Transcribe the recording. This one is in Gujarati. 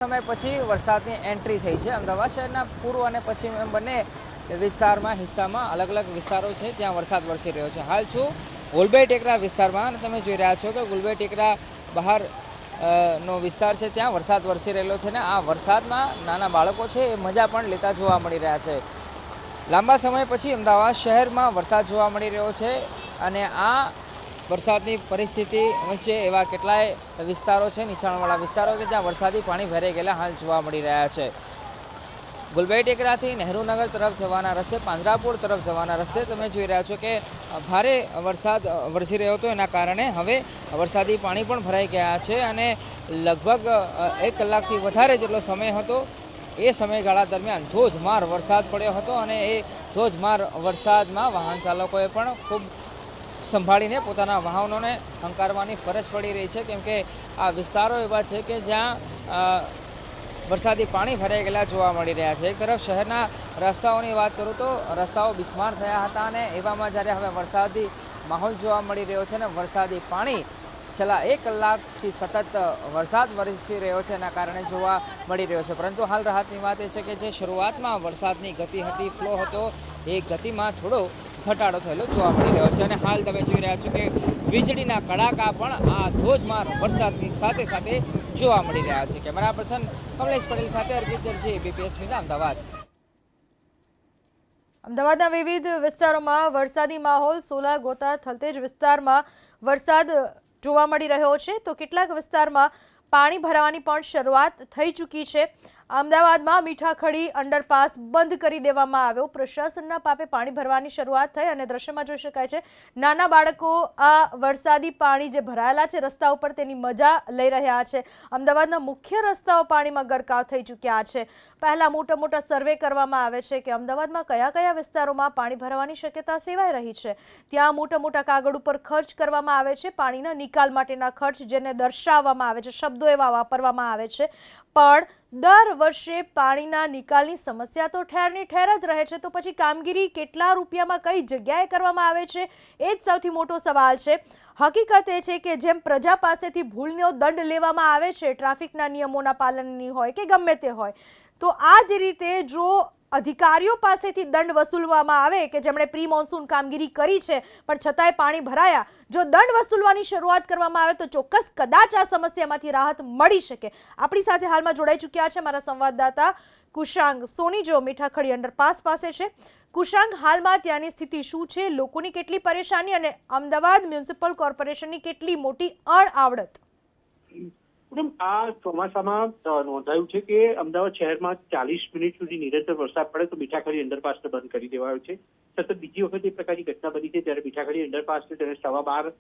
સમય પછી વરસાદની એન્ટ્રી થઈ છે। અમદાવાદ શહેરના પૂર્વ અને પશ્ચિમ એમ બંને વિસ્તારમાં હિસ્સામાં અલગ અલગ વિસ્તારો છે ત્યાં વરસાદ વરસી રહ્યો છે। હાલ છું ગુલબેટ ટેકરા વિસ્તારમાં અને તમે જોઈ રહ્યા છો કે ગુલબેટ ટેકરા બહાર નો વિસ્તાર છે ત્યાં વરસાદ વરસી રહેલો છે ને આ વરસાદમાં નાના બાળકો છે એ મજા પણ લેતા જોવા મળી રહ્યા છે। લાંબા સમય પછી અમદાવાદ શહેરમાં વરસાદ જોવા મળી રહ્યો છે અને આ વરસાદની પરિસ્થિતિ વચ્ચે એવા કેટલાય વિસ્તારો છે નીચાણવાળા વિસ્તારો કે જ્યાં વરસાદી પાણી ભરાઈ ગયેલા હાલ જોવા મળી રહ્યા છે। ગુલબેટ ટેકરાથી નહેરુનગર તરફ જવાના રસ્તે પાંજરાપોળ તરફ જવાના રસ્તે તમે જોઈ રહ્યા છો કે ભારે વરસાદ વરસી રહ્યો હતો એના કારણે હવે વરસાદી પાણી પણ ભરાઈ ગયા છે અને લગભગ 1 કલાકથી વધારે જેટલો સમય હતો એ સમયગાળા દરમિયાન ધોધમાર વરસાદ પડ્યો હતો અને એ ધોધમાર વરસાદમાં વાહન ચાલકોએ પણ ખૂબ સંભાળીને પોતાના વાહનોને હંકારવાની ફરજ પડી રહી છે કેમ કે આ વિસ્તારો એવા છે કે જ્યાં વરસાદી પાણી ભરાઈ ગયેલા જોવા મળી રહ્યા છે। એક તરફ શહેરના રસ્તાઓની વાત કરું તો રસ્તાઓ બિસ્માર થયા હતા અને એવામાં જ્યારે હવે વરસાદી માહોલ જોવા મળી રહ્યો છે અને વરસાદી પાણી છેલ્લા 1 કલાકથી સતત વરસાદ વરસી રહ્યો છે એના કારણે જોવા મળી રહ્યો છે। પરંતુ હાલ રાહતની વાત એ છે કે જે શરૂઆતમાં વરસાદની ગતિ હતી, ફ્લો હતો, એ ગતિમાં થોડો ઘટાડો થયેલો જોવા મળી રહ્યો છે અને હાલ તમે જોઈ રહ્યા છો કે વીજળીના કડાકા પણ આ ધોધમાર વરસાદની સાથે સાથે જોવા મળી રહ્યા છે। કેમેરા પર્સન કમલેશ પટેલ સાથે અર્પિત દરજી, એબીપી અસ્મિતા, અમદાવાદ। અમદાવાદના વિવિધ વિસ્તારોમાં વરસાદી માહોલ, સોલા, ગોતા, થલતેજ વિસ્તારમાં વરસાદ જોવા મળી રહ્યો છે તો કેટલાક વિસ્તારમાં પાણી ભરાવાની પણ શરૂઆત થઈ ચૂકી છે। અમદાવાદમાં મીઠાખડી અંડરપાસ બંધ કરી દેવામાં આવ્યો। પ્રશાસનના પાપે પાણી ભરવાની શરૂઆત થઈ અને દ્રશ્યમાં જોઈ શકાય છે નાના બાળકો આ વરસાદી પાણી જે ભરાયેલા છે રસ્તા ઉપર તેની મજા લઈ રહ્યા છે। અમદાવાદના મુખ્ય રસ્તાઓ પાણીમાં ગરકાવ થઈ ચૂક્યા છે। પહેલા મોટા સર્વે કરવામાં આવે છે કે અમદાવાદમાં કયા કયા વિસ્તારોમાં પાણી ભરાવાની શક્યતા સેવાઈ રહી છે। ત્યાં મોટા કાગળ ઉપર ખર્ચ કરવામાં આવે છે, પાણીના નિકાલ માટેના ખર્ચ જેને દર્શાવવામાં આવે છે, શબ્દો એવા વાપરવામાં આવે છે, પણ દર વર્ષે પાણીના નિકાલની સમસ્યા તો ઠેરની ઠેર જ રહે છે તો પછી કામગીરી કેટલા રૂપિયામાં કઈ જગ્યાએ કરવામાં આવે છે એ જ સૌથી મોટો સવાલ છે। હકીકત એ છે કે જેમ પ્રજા પાસેથી ભૂલનો દંડ લેવામાં આવે છે, ટ્રાફિકના નિયમોના પાલનની હોય કે ગમે તે હોય, તો આ જ રીતે જો અધિકારીઓ પાસેથી દંડ વસૂલવામાં આવે કે જેમણે પ્રી મોન્સૂન કામગીરી કરી છે પણ છતાંય પાણી ભરાયા, જો દંડ વસૂલવાની શરૂઆત કરવામાં આવે તો ચોક્કસ કદાચ આ સમસ્યામાંથી રાહત મળી શકે। આપણી સાથે હાલમાં જોડાઈ ચૂક્યા છે મારા સંવાદદાતા કુશાંગ સોની, જો મીઠાખડી અંડરપાસ પાસે છે। કુશાંગ, હાલમાં ત્યાંની સ્થિતિ શું છે, લોકોની કેટલી પરેશાની અને અમદાવાદ મ્યુનિસિપલ કોર્પોરેશનની કેટલી મોટી અણઆવડત? આ ચોમાસામાં નોંધાયું છે કે અમદાવાદ શહેરમાં 40 મિનિટ સુધી નિરંતર વરસાદ પડે તો મીઠાખડી અંડરપાસને બંધ કરી દેવાયો છે। સતત બીજી વખત એ પ્રકારની ઘટના બની છે ત્યારે મીઠાખડી અંડરપાસને તેને 12:15